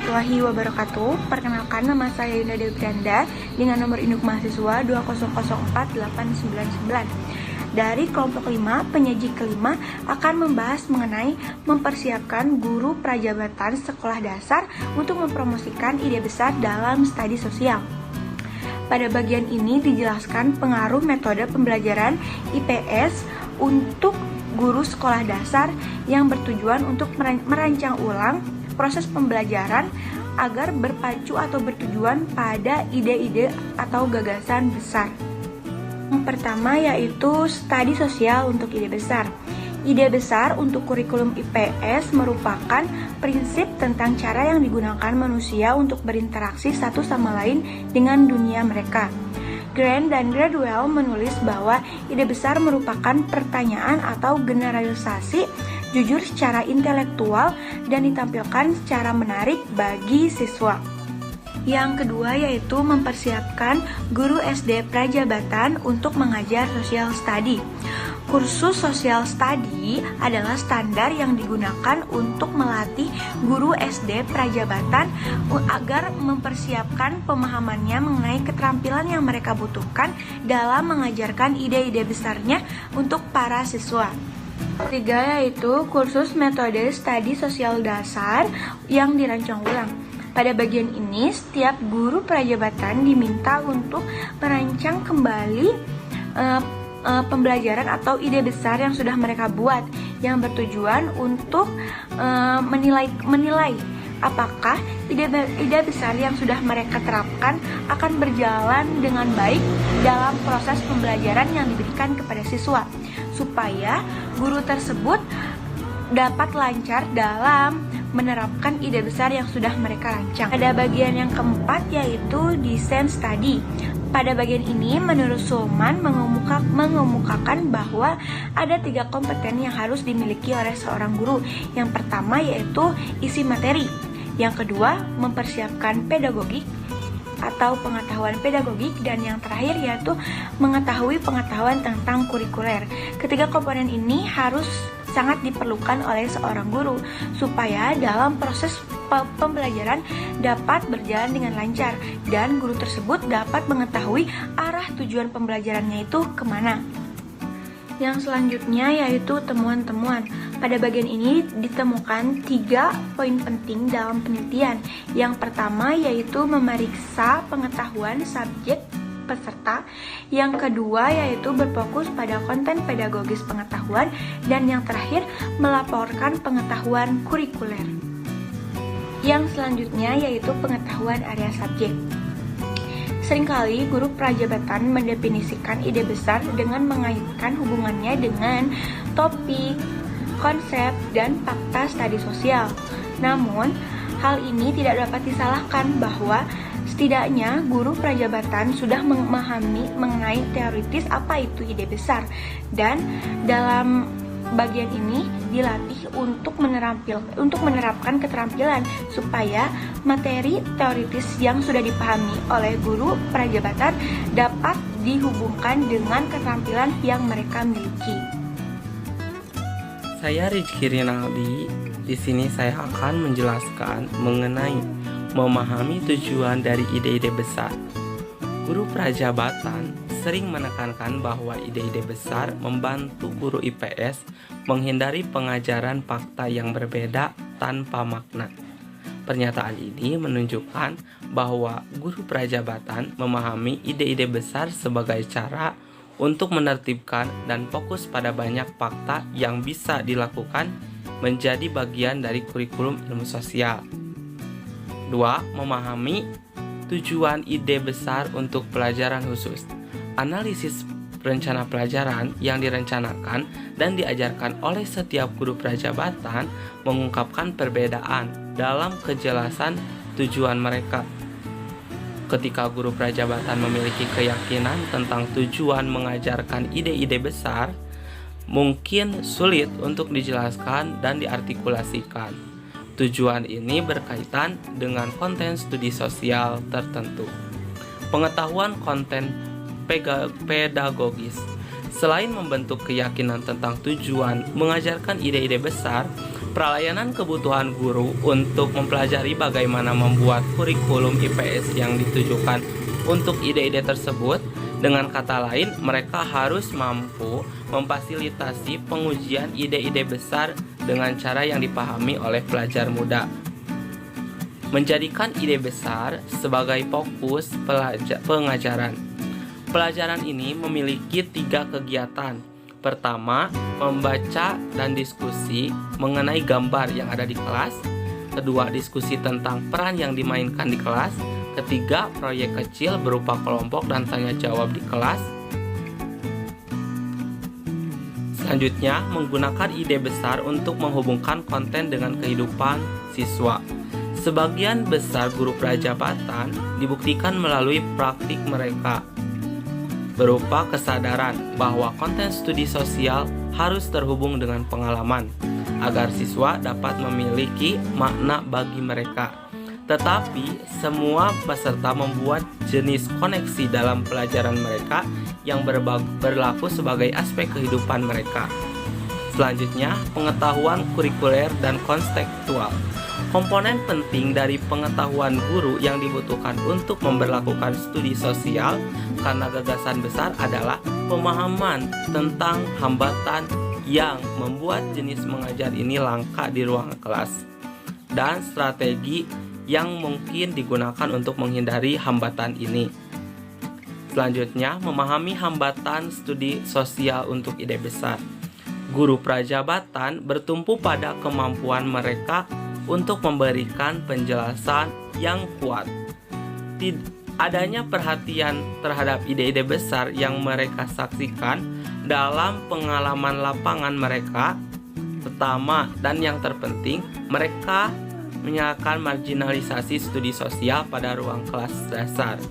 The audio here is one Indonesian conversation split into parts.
warahmatullahi wabarakatuh. Perkenalkan, nama saya Yunda Dewi Branda dengan nomor induk mahasiswa 2004899. Dari kelompok 5, penyaji kelima akan membahas mengenai mempersiapkan guru prajabatan sekolah dasar untuk mempromosikan ide besar dalam studi sosial. Pada bagian ini dijelaskan pengaruh metode pembelajaran IPS untuk guru sekolah dasar yang bertujuan untuk merancang ulang proses pembelajaran agar berpacu atau bertujuan pada ide-ide atau gagasan besar. Yang pertama yaitu studi sosial untuk ide besar. Ide besar untuk kurikulum IPS merupakan prinsip tentang cara yang digunakan manusia untuk berinteraksi satu sama lain dengan dunia mereka. Grant dan Gradwell menulis bahwa ide besar merupakan pertanyaan atau generalisasi jujur secara intelektual dan ditampilkan secara menarik bagi siswa. Yang kedua yaitu mempersiapkan guru SD prajabatan untuk mengajar social study. Kursus social study adalah standar yang digunakan untuk melatih guru SD prajabatan agar mempersiapkan pemahamannya mengenai keterampilan yang mereka butuhkan dalam mengajarkan ide-ide besarnya untuk para siswa. Ketiga yaitu kursus metode studi sosial dasar yang dirancang ulang. Pada bagian ini, setiap guru prajabatan diminta untuk merancang kembali pembelajaran atau ide besar yang sudah mereka buat, yang bertujuan untuk menilai apakah ide besar yang sudah mereka terapkan akan berjalan dengan baik dalam proses pembelajaran yang diberikan kepada siswa, supaya guru tersebut dapat lancar dalam menerapkan ide besar yang sudah mereka rancang. Pada bagian yang keempat yaitu desain studi. Pada bagian ini, menurut Sulman mengemukakan bahwa ada 3 kompeten yang harus dimiliki oleh seorang guru. Yang pertama yaitu isi materi. Yang kedua, mempersiapkan pedagogik atau pengetahuan pedagogik, dan yang terakhir yaitu mengetahui pengetahuan tentang kurikuler. Ketiga komponen ini harus sangat diperlukan oleh seorang guru supaya dalam proses pembelajaran dapat berjalan dengan lancar dan guru tersebut dapat mengetahui arah tujuan pembelajarannya itu kemana. Yang selanjutnya yaitu temuan-temuan. Pada bagian ini ditemukan 3 poin penting dalam penelitian. Yang pertama yaitu memeriksa pengetahuan subjek peserta. Yang kedua yaitu berfokus pada konten pedagogis pengetahuan, dan yang terakhir melaporkan pengetahuan kurikuler. Yang selanjutnya yaitu pengetahuan area subjek. Seringkali guru prajabatan mendefinisikan ide besar dengan mengaitkan hubungannya dengan topik, konsep, dan fakta studi sosial. Namun, hal ini tidak dapat disalahkan bahwa setidaknya guru prajabatan sudah memahami mengenai teoritis apa itu ide besar, dan dalam bagian ini dilatih untuk menerapkan keterampilan supaya materi teoritis yang sudah dipahami oleh guru prajabatan dapat dihubungkan dengan keterampilan yang mereka miliki. Saya Rizky Rinaldi. Di sini saya akan menjelaskan mengenai memahami tujuan dari ide-ide besar. Guru prajabatan sering menekankan bahwa ide-ide besar membantu guru IPS menghindari pengajaran fakta yang berbeda tanpa makna. Pernyataan ini menunjukkan bahwa guru prajabatan memahami ide-ide besar sebagai cara untuk menertibkan dan fokus pada banyak fakta yang bisa dilakukan menjadi bagian dari kurikulum ilmu sosial. 2. Memahami tujuan ide besar untuk pelajaran khusus. Analisis rencana pelajaran yang direncanakan dan diajarkan oleh setiap guru prajabatan mengungkapkan perbedaan dalam kejelasan tujuan mereka. Ketika guru prajabatan memiliki keyakinan tentang tujuan mengajarkan ide-ide besar, mungkin sulit untuk dijelaskan dan diartikulasikan. Tujuan ini berkaitan dengan konten studi sosial tertentu. Pengetahuan konten pedagogis. Selain membentuk keyakinan tentang tujuan mengajarkan ide-ide besar, Pelayanan kebutuhan guru untuk mempelajari bagaimana membuat kurikulum IPS yang ditujukan untuk ide-ide tersebut. Dengan kata lain, mereka harus mampu memfasilitasi pengujian ide-ide besar dengan cara yang dipahami oleh pelajar muda. Menjadikan ide besar sebagai fokus pengajaran. Pelajaran ini memiliki 3 kegiatan. Pertama, membaca dan diskusi mengenai gambar yang ada di kelas. Kedua, diskusi tentang peran yang dimainkan di kelas. Ketiga, proyek kecil berupa kelompok dan tanya jawab di kelas. Selanjutnya, menggunakan ide besar untuk menghubungkan konten dengan kehidupan siswa. Sebagian besar guru prajabatan dibuktikan melalui praktik mereka, berupa kesadaran bahwa konten studi sosial harus terhubung dengan pengalaman, agar siswa dapat memiliki makna bagi mereka. Tetapi, semua peserta membuat jenis koneksi dalam pelajaran mereka yang berlaku sebagai aspek kehidupan mereka. Selanjutnya, pengetahuan kurikuler dan konstekstual. Komponen penting dari pengetahuan guru yang dibutuhkan untuk memberlakukan studi sosial karena gagasan besar adalah pemahaman tentang hambatan yang membuat jenis mengajar ini langka di ruang kelas, dan strategi yang mungkin digunakan untuk menghindari hambatan ini. Selanjutnya, memahami hambatan studi sosial untuk ide besar. Guru prajabatan bertumpu pada kemampuan mereka untuk memberikan penjelasan yang kuat. Adanya perhatian terhadap ide-ide besar yang mereka saksikan dalam pengalaman lapangan mereka. Pertama dan yang terpenting, mereka menyalakan marginalisasi studi sosial pada ruang kelas dasar.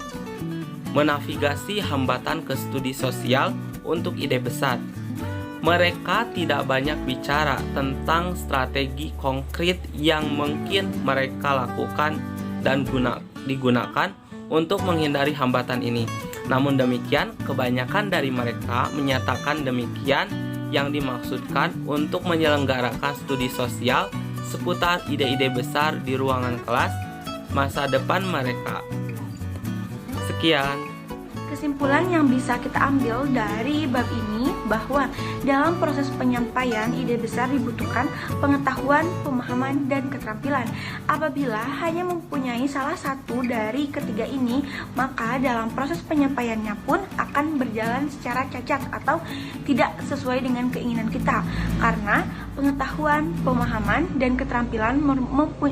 Menavigasi hambatan ke studi sosial untuk ide besar. Mereka tidak banyak bicara tentang strategi konkret yang mungkin mereka lakukan dan digunakan untuk menghindari hambatan ini. Namun demikian, kebanyakan dari mereka menyatakan demikian yang dimaksudkan untuk menyelenggarakan studi sosial seputar ide-ide besar di ruangan kelas masa depan mereka. Sekian. Kesimpulan yang bisa kita ambil dari bab ini bahwa dalam proses penyampaian ide besar dibutuhkan pengetahuan, pemahaman, dan keterampilan. Apabila hanya mempunyai salah satu dari ketiga ini, maka dalam proses penyampaiannya pun akan berjalan secara cacat atau tidak sesuai dengan keinginan kita. Karena pengetahuan, pemahaman, dan keterampilan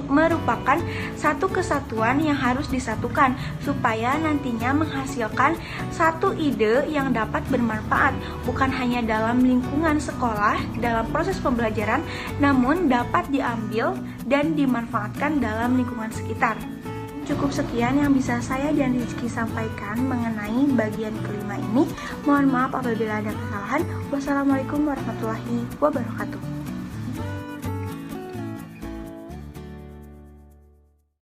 merupakan satu kesatuan yang harus disatukan supaya nantinya menghasilkan satu ide yang dapat bermanfaat bukan hanya dalam lingkungan sekolah dalam proses pembelajaran, namun dapat diambil dan dimanfaatkan dalam lingkungan sekitar. Cukup sekian yang bisa saya dan Rizky sampaikan mengenai bagian kelima ini. Mohon maaf apabila ada kesalahan. Wassalamualaikum warahmatullahi wabarakatuh.